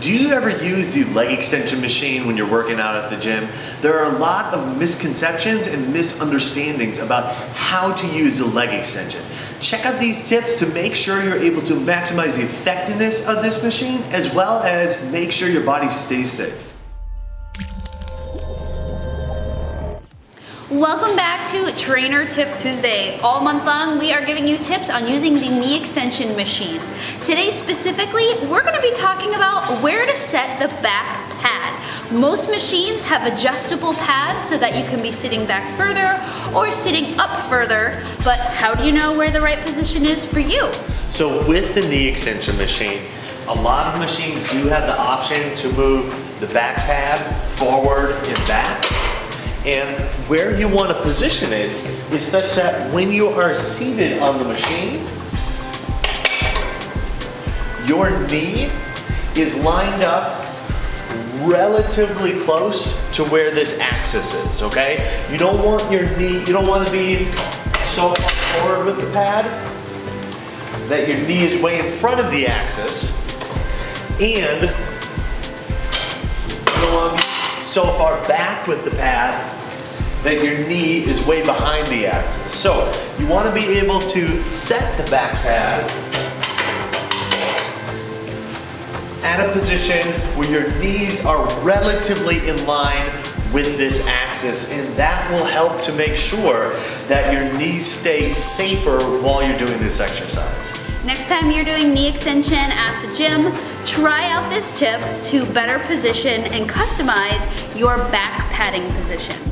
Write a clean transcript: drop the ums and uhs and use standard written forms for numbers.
Do you ever use the leg extension machine when you're working out at the gym? There are a lot of misconceptions and misunderstandings about how to use the leg extension. Check out these tips to make sure you're able to maximize the effectiveness of this machine, as well as make sure your body stays safe. Welcome back to Trainer Tip Tuesday. All month long, we are giving you tips on using the knee extension machine. Today specifically, we're going to be talking about where to set the back pad. Most machines have adjustable pads so that you can be sitting back further or sitting up further, but how do you know where the right position is for you? So with the knee extension machine, a lot of machines do have the option to move the back pad forward and back. And where you want to position it is such that when you are seated on the machine, your knee is lined up relatively close to where this axis is, okay? You don't want your knee, you don't want to be so far forward with the pad that your knee is way in front of the axis, and you don't want to be so far back with the pad that your knee is way behind the axis. So you want to be able to set the back pad at a position where your knees are relatively in line with this axis, and that will help to make sure that your knees stay safer while you're doing this exercise. Next time you're doing knee extension at the gym, try out this tip to better position and customize your back padding position.